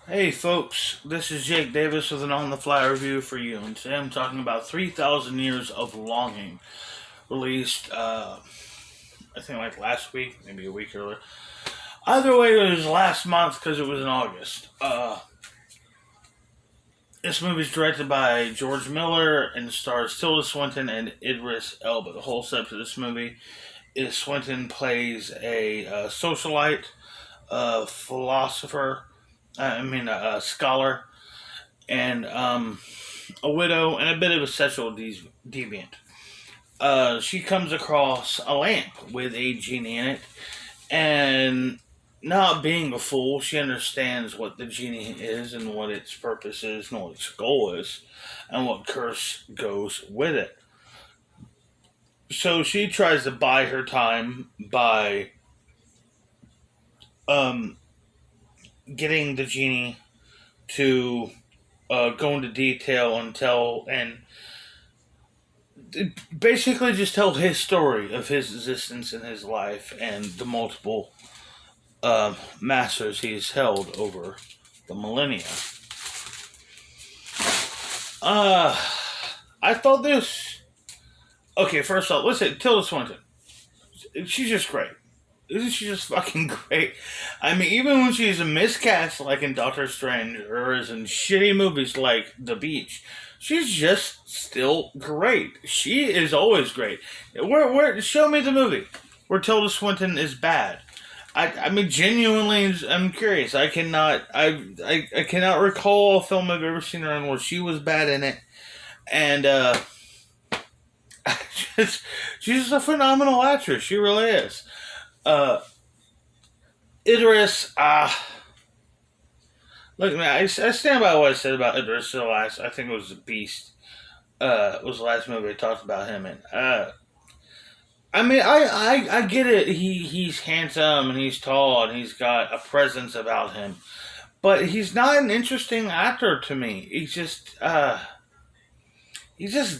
Hey folks, this is Jake Davis with an on the fly review for you, and today I'm talking about 3,000 Years of Longing, released, I think like last week, maybe a week earlier. Either way, it was last month because it was in August. This movie is directed by George Miller and stars Tilda Swinton and Idris Elba. The whole set of this movie is Swinton plays a socialite, a philosopher, a scholar, and a widow and a bit of a sexual deviant. She comes across a lamp with a genie in it, and not being a fool, she understands what the genie is and what its purpose is and what its goal is, and what curse goes with it. So she tries to buy her time by um, getting the genie to go into detail and tell and basically just tell his story of his existence in his life and the multiple masters he's held over the millennia. Uh, I thought this. Okay, first off, listen, Tilda Swinton. She's just great. Isn't she just fucking great? I mean, even when she's a miscast, like in Doctor Strange, or is in shitty movies like The Beach, she's just still great. She is always great. Show me the movie where Tilda Swinton is bad. I mean, genuinely, I'm curious. I cannot recall a film I've ever seen her in where she was bad in it, and just, she's just a phenomenal actress. She really is. Uh, Idris, look, man, I stand by what I said about Idris the last. I think it was The Beast. Was the last movie I talked about him in. I mean, I get it. He's handsome and he's tall and he's got a presence about him, but he's not an interesting actor to me. He's just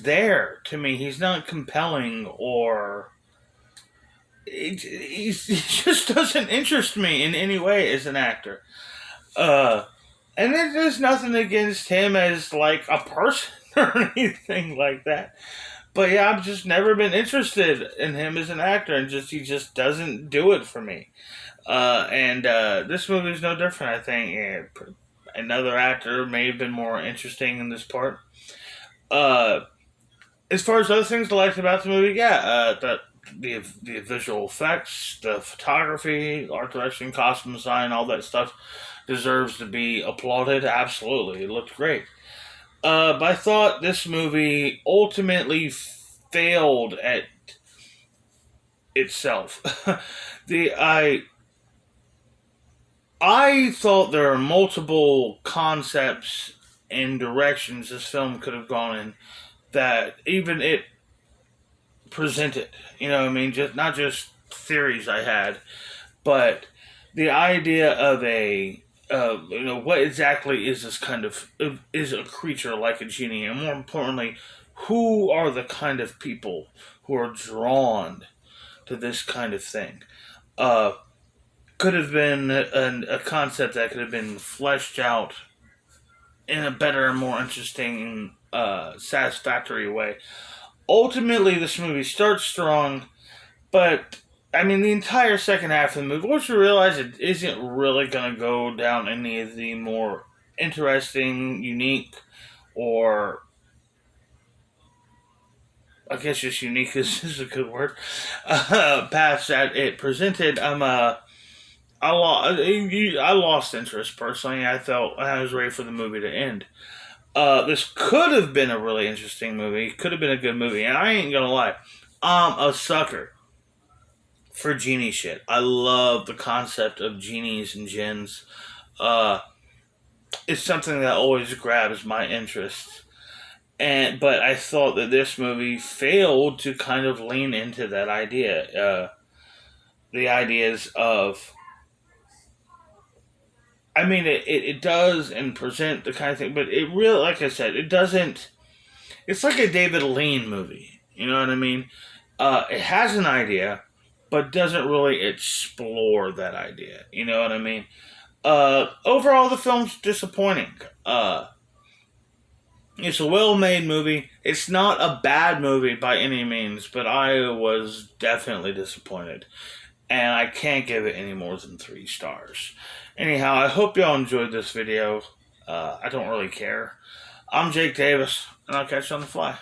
there to me. He's not compelling or he just doesn't interest me in any way as an actor. Uh, and there's nothing against him as like a person or anything like that. But yeah, I've just never been interested in him as an actor, and just he just doesn't do it for me. And this movie is no different. I think another actor may have been more interesting in this part. Uh, as far as other things I liked about the movie, yeah, the visual effects, the photography, art direction, costume design, all that stuff deserves to be applauded. Absolutely, it looked great. But I thought this movie ultimately failed at itself. the I thought there are multiple concepts and directions this film could have gone in that even it presented. You know what I mean? Just not just theories I had, but the idea of what exactly is this kind of is a creature like a genie, and more importantly, who are the kind of people who are drawn to this kind of thing? Uh, could have been a concept that could have been fleshed out in a better, more interesting, satisfactory way. Ultimately, this movie starts strong, but I mean, the entire second half of the movie, once you realize it isn't really going to go down any of the more interesting, unique, or I guess just unique is a good word, paths that it presented, I lost interest personally. I felt I was ready for the movie to end. This could have been a really interesting movie. Could have been a good movie, and I ain't gonna lie, I'm a sucker for genie shit. I love the concept of genies and jinns. Uh, it's something that always grabs my interest. But I thought that this movie failed to kind of lean into that idea. The ideas of, I mean, it does and present the kind of thing, but it really, like I said, it doesn't. It's like a David Lean movie. You know what I mean? It has an idea, but doesn't really explore that idea. You know what I mean? Overall, the film's disappointing. It's a well-made movie. It's not a bad movie by any means, but I was definitely disappointed. And I can't give it any more than 3 stars. Anyhow, I hope y'all enjoyed this video. I don't really care. I'm Jake Davis, and I'll catch you on the fly.